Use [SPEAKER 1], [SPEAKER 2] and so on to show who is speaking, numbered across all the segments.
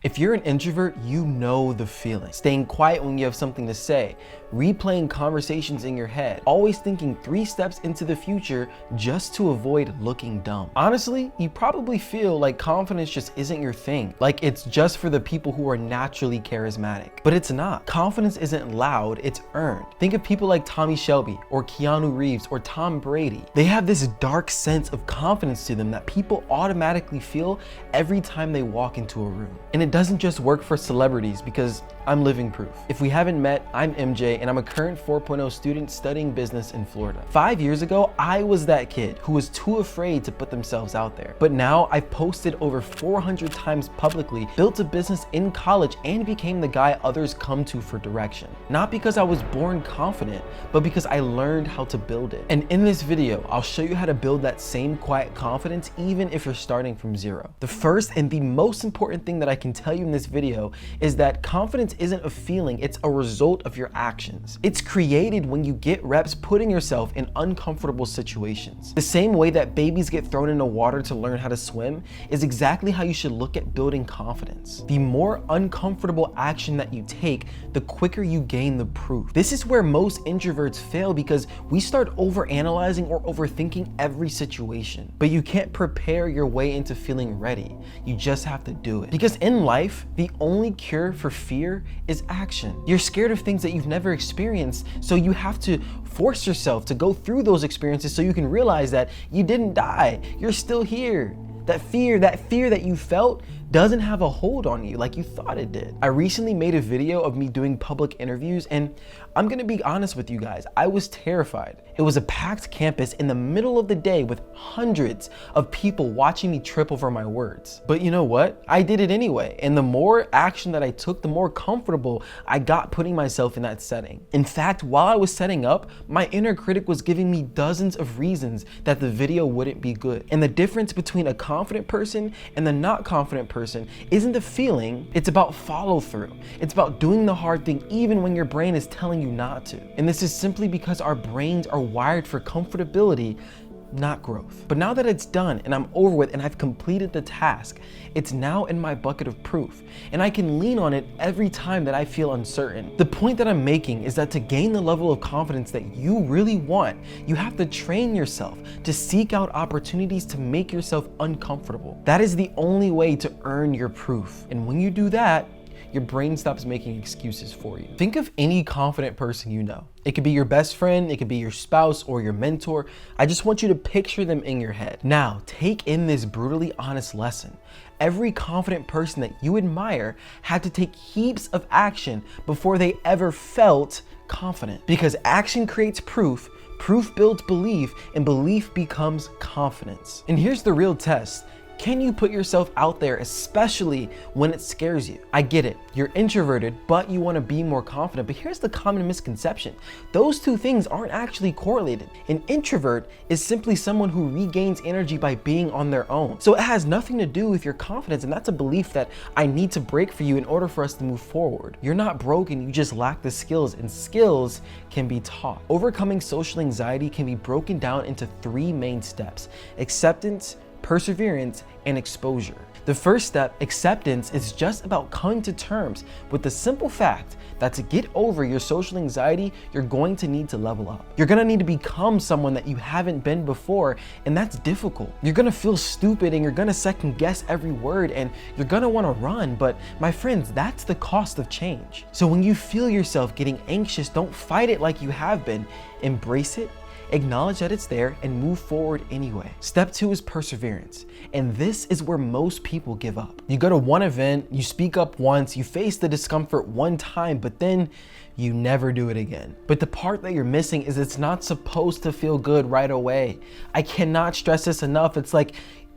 [SPEAKER 1] If you're an introvert, you know the feeling. Staying quiet when you have something to say, replaying conversations in your head, always thinking 3 steps into the future just to avoid looking dumb. Honestly, you probably feel like confidence just isn't your thing. Like it's just for the people who are naturally charismatic. But it's not. Confidence isn't loud, it's earned. Think of people like Tommy Shelby or Keanu Reeves or Tom Brady. They have this dark sense of confidence to them that people automatically feel every time they walk into a room. And it doesn't just work for celebrities, because I'm living proof. If we haven't met, I'm MJ and I'm a current 4.0 student studying business in Florida. 5 years ago, I was that kid who was too afraid to put themselves out there. But now I've posted over 400 times publicly, built a business in college, and became the guy others come to for direction. Not because I was born confident, but because I learned how to build it. And in this video, I'll show you how to build that same quiet confidence even if you're starting from zero. The first and the most important thing that I can tell you in this video is that confidence isn't a feeling, it's a result of your actions. It's created when you get reps putting yourself in uncomfortable situations. The same way that babies get thrown into water to learn how to swim is exactly how you should look at building confidence. The more uncomfortable action that you take, the quicker you gain the proof. This is where most introverts fail, because we start overanalyzing or overthinking every situation. But you can't prepare your way into feeling ready. You just have to do it. Because in life, the only cure for fear is action. You're scared of things that you've never experienced, so you have to force yourself to go through those experiences so you can realize that you didn't die, you're still here. That fear that you felt doesn't have a hold on you like you thought it did. I recently made a video of me doing public interviews, and I'm gonna be honest with you guys, I was terrified. It was a packed campus in the middle of the day with hundreds of people watching me trip over my words. But you know what? I did it anyway, and the more action that I took, the more comfortable I got putting myself in that setting. In fact, while I was setting up, my inner critic was giving me dozens of reasons that the video wouldn't be good. And the difference between a confident person and the not confident person isn't the feeling, it's about follow through. It's about doing the hard thing even when your brain is telling you not to. And this is simply because our brains are wired for comfortability, not growth. But now that it's done and I'm over with and I've completed the task, it's now in my bucket of proof, and I can lean on it every time that I feel uncertain. The point that I'm making is that to gain the level of confidence that you really want, you have to train yourself to seek out opportunities to make yourself uncomfortable. That is the only way to earn your proof. And when you do that, your brain stops making excuses for you. Think of any confident person you know. It could be your best friend, it could be your spouse or your mentor. I just want you to picture them in your head. Now, take in this brutally honest lesson. Every confident person that you admire had to take heaps of action before they ever felt confident. Because action creates proof, proof builds belief, and belief becomes confidence. And here's the real test. Can you put yourself out there, especially when it scares you? I get it, you're introverted, but you want to be more confident. But here's the common misconception. Those two things aren't actually correlated. An introvert is simply someone who regains energy by being on their own. So it has nothing to do with your confidence, and that's a belief that I need to break for you in order for us to move forward. You're not broken, you just lack the skills, and skills can be taught. Overcoming social anxiety can be broken down into 3 main steps: acceptance, perseverance, and exposure. The first step, acceptance, is just about coming to terms with the simple fact that to get over your social anxiety, you're going to need to level up. You're gonna need to become someone that you haven't been before, and that's difficult. You're gonna feel stupid and you're gonna second guess every word and you're gonna wanna run, but my friends, that's the cost of change. So when you feel yourself getting anxious, don't fight it like you have been. Embrace it, acknowledge that it's there, and move forward anyway. Step 2 is perseverance. And this is where most people give up. You go to one event, you speak up once, you face the discomfort one time, but then you never do it again. But the part that you're missing is it's not supposed to feel good right away. I cannot stress this enough. It's like,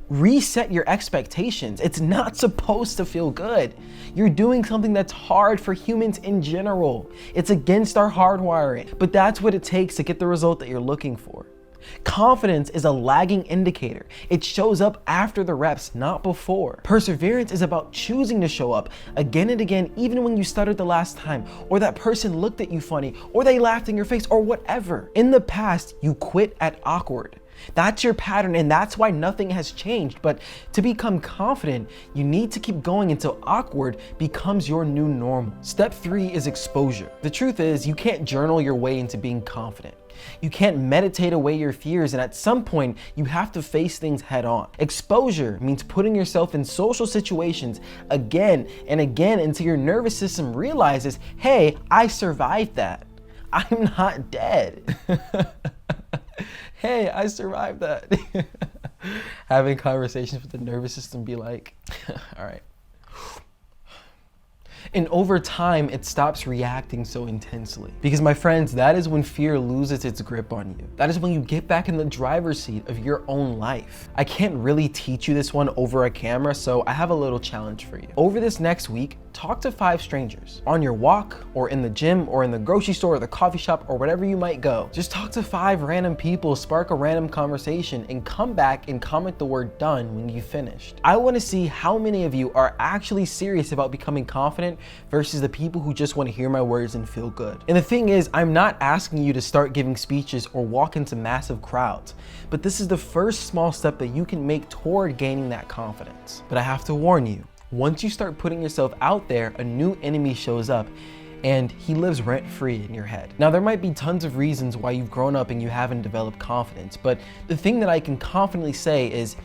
[SPEAKER 1] reset your expectations. It's not supposed to feel good. You're doing something that's hard for humans in general. It's against our hardwiring, but that's what it takes to get the result that you're looking for. Confidence is a lagging indicator. It shows up after the reps, not before. Perseverance is about choosing to show up again and again, even when you stuttered the last time, or that person looked at you funny, or they laughed in your face, or whatever. In the past, you quit at awkward. That's your pattern, and that's why nothing has changed. But to become confident, you need to keep going until awkward becomes your new normal. Step 3 is exposure. The truth is, you can't journal your way into being confident. You can't meditate away your fears, and at some point, you have to face things head on. Exposure means putting yourself in social situations again and again until your nervous system realizes, hey, I survived that. I'm not dead. Hey, I survived that. Having conversations with the nervous system be like, all right. And over time, it stops reacting so intensely. Because my friends, that is when fear loses its grip on you. That is when you get back in the driver's seat of your own life. I can't really teach you this one over a camera, so I have a little challenge for you. Over this next week, talk to 5 strangers. On your walk, or in the gym, or in the grocery store, or the coffee shop, or wherever you might go. Just talk to 5 random people, spark a random conversation, and come back and comment the word done when you finished. I want to see how many of you are actually serious about becoming confident versus the people who just want to hear my words and feel good. And the thing is, I'm not asking you to start giving speeches or walk into massive crowds, but this is the first small step that you can make toward gaining that confidence. But I have to warn you, once you start putting yourself out there, a new enemy shows up and he lives rent-free in your head. Now, there might be tons of reasons why you've grown up and you haven't developed confidence, but the thing that I can confidently say is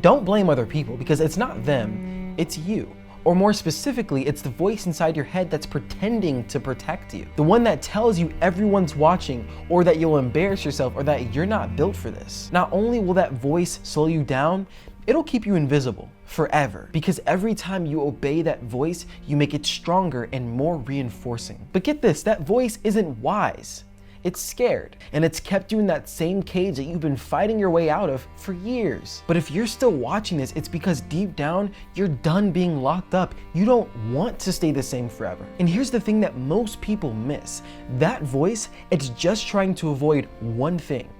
[SPEAKER 1] don't blame other people, because it's not them, it's you. Or more specifically, it's the voice inside your head that's pretending to protect you. The one that tells you everyone's watching, or that you'll embarrass yourself, or that you're not built for this. Not only will that voice slow you down, it'll keep you invisible forever, because every time you obey that voice, you make it stronger and more reinforcing. But get this, that voice isn't wise. It's scared, and it's kept you in that same cage that you've been fighting your way out of for years. But if you're still watching this, it's because deep down, you're done being locked up. You don't want to stay the same forever. And here's the thing that most people miss. That voice, it's just trying to avoid one thing: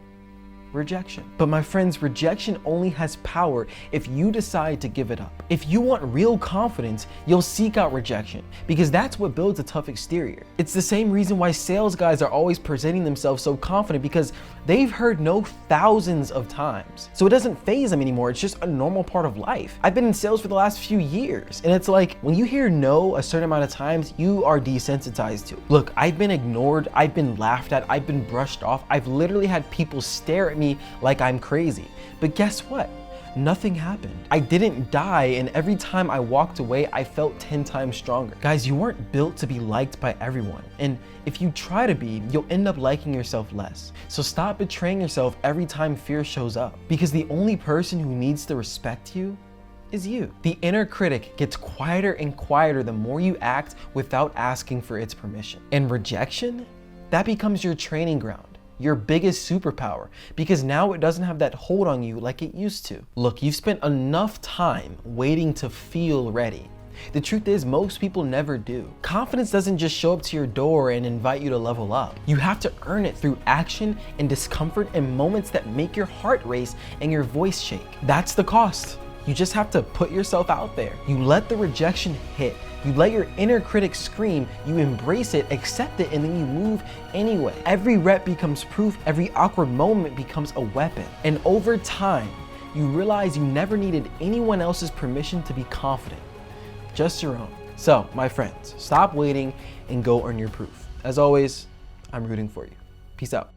[SPEAKER 1] rejection. But my friends, rejection only has power if you decide to give it up. If you want real confidence, you'll seek out rejection, because that's what builds a tough exterior. It's the same reason why sales guys are always presenting themselves so confident, because they've heard no thousands of times. So it doesn't faze them anymore. It's just a normal part of life. I've been in sales for the last few years, and it's like when you hear no a certain amount of times, you are desensitized to it. Look, I've been ignored, I've been laughed at, I've been brushed off. I've literally had people stare at me like I'm crazy. But guess what? Nothing happened. I didn't die, and every time I walked away, I felt 10 times stronger. Guys, you weren't built to be liked by everyone. And if you try to be, you'll end up liking yourself less. So stop betraying yourself every time fear shows up, because the only person who needs to respect you is you. The inner critic gets quieter and quieter the more you act without asking for its permission. And rejection, that becomes your training ground, your biggest superpower, because now it doesn't have that hold on you like it used to. Look, you've spent enough time waiting to feel ready. The truth is, most people never do. Confidence doesn't just show up to your door and invite you to level up. You have to earn it through action and discomfort and moments that make your heart race and your voice shake. That's the cost. You just have to put yourself out there. You let the rejection hit. You let your inner critic scream, you embrace it, accept it, and then you move anyway. Every rep becomes proof, every awkward moment becomes a weapon. And over time, you realize you never needed anyone else's permission to be confident, just your own. So, my friends, stop waiting and go earn your proof. As always, I'm rooting for you. Peace out.